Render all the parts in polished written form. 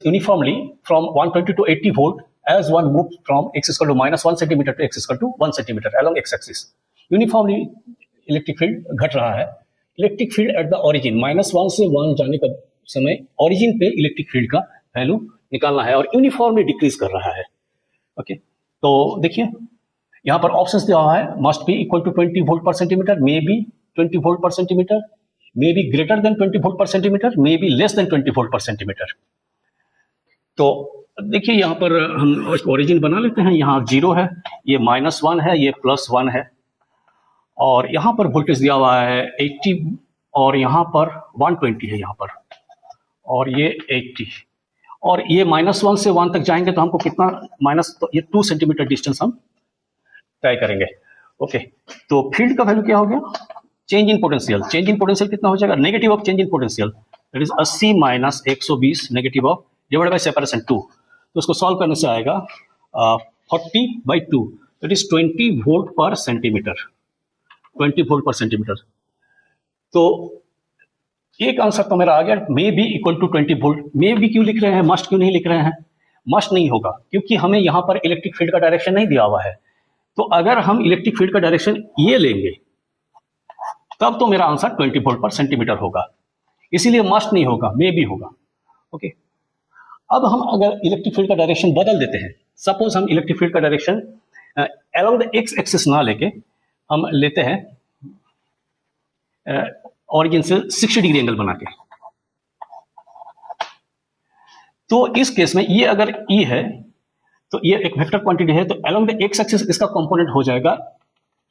uniformly from 120 to 80 volt as one moved from x equal to -1 centimeter to x equal to 1 centimeter along x-axis. Uniformly electric field घट रहा है. Electric field at the origin -1 से 1 जाने का समय origin पे electric field का value निकालना है और यूनिफॉर्मली डिक्रीज कर रहा है. ओके, तो देखिए यहाँ पर ऑप्शंस दिया हुआ है. Must be equal to 20 volt per centimetre, may be 20 volt per centimetre, may be greater than 20 volt per centimetre, may be less than 20 volt per centimetre. तो देखिए यहाँ पर हम ओरिजिन बना लेते हैं. यहाँ 0 है, ये -1 है, ये +1 है और यहाँ पर वोल्टेज दिया हुआ है 80 और यहाँ पर 120 है यहाँ पर और ये 80 और ये -1 से 1 तक जाएंगे तो हमको कितना तो ये 2 सेंटीमीटर डिस्टेंस हम तय करेंगे. ओके, तो फील्ड का वैल्यू क्या हो गया? Change in potential. Change in potential कितना हो जाएगा? Negative of change in potential, that is 80 - 120 negative of divide by separation 2. तो उसको सॉल्व करने से आएगा 40/2, that is 20 volt per centimetre. 20 volt per centimetre. तो एक आंसर तो मेरा आ गया, may be equal to 20 volt. May be क्यों लिख रहे हैं, मस्ट क्यों नहीं लिख रहे हैं? मस्ट नहीं होगा क्योंकि हमें यहाँ पर इलेक्ट्रिक फील्ड का डायरेक्शन नहीं दिया हुआ है. तो अगर हम इलेक्ट्रिक फील्ड का डायरेक्शन ये लेंगे तब तो मेरा आंसर 20 वोल्ट पर सेंटीमीटर होगा. इसीलिए मस्ट नहीं होगा, मे बी होगा. ओके, अब हम अगर इलेक्ट्रिक फील्ड का डायरेक्शन बदल देते हैं, सपोज हम इलेक्ट्रिक फील्ड का direction along the x axis ना लेके हम लेते हैं ऑरिजिन से 60 डिग्री एंगल बना के. तो इस केस में ये अगर E है तो ये एक वेक्टर क्वांटिटी है, तो अलोंग द एक्स एक्सिस इसका कंपोनेंट हो जाएगा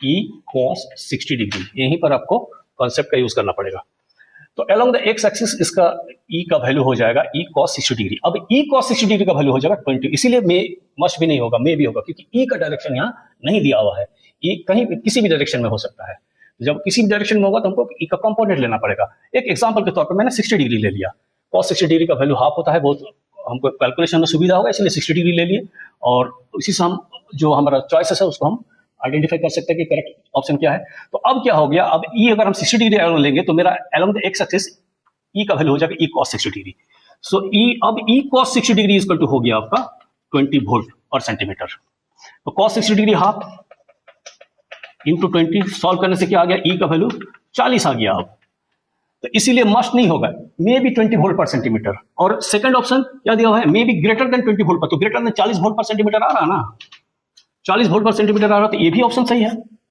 E cos 60 डिग्री. यहीं पर आपको कॉन्सेप्ट का यूज करना पड़ेगा. तो अलोंग द एक्स एक्सिस इसका E का वैल्यू हो जाएगा E cos 60 डिग्री. अब E cos 60 डिग्री का वैल्यू हो जाएगा 20. इसीलिए मे मस्ट भी नहीं होगा, मे भी होगा क्योंकि E का डायरेक्शन यहाँ नहीं दिया हुआ है. E कहीं किसी भी डायरेक्शन में हो सकता है. जब किसी भी डायरेक्शन में होगा तो हमको E का कंपोनेंट लेना पड़ेगा. एक एग्जांपल के तौर पर मैंने 60 डिग्री ले लिया. cos 60 डिग्री का वैल्यू हाफ होता है, बहुत हमको कैलकुलेशन में सुविधा होगा, इसलिए 60 डिग्री ले लिए और इसी से हम जो हमारा चॉइसेस है उसको हम आइडेंटिफाई कर सकते हैं कि करेक्ट ऑप्शन क्या है. तो अब क्या हो गया, अब E अगर हम 60 डिग्री अलोंग लेंगे तो मेरा along the x axis E का वैल्यू हो जाएगा E cos 60 डिग्री. सो अब E cos 60 degree equal to हो गया आपका 20 वोल्ट पर सेंटीमीटर. तो cos 60 degree half into 20, solve करने से क्या आ गया? E का वैल्यू 40 आ गया. अब तो इसीलिए मस्ट नहीं होगा, मे बी 20 वोल्ट पर सेंटीमीटर. और सेकंड ऑप्शन क्या दिया हुआ है? मे बी ग्रेटर देन 20 वोल्ट पर. तो greater than 40 volt per centimetre आ रहा है ना, 40 वोल्ट पर सेंटीमीटर आ रहा, तो ये भी ऑप्शन सही है.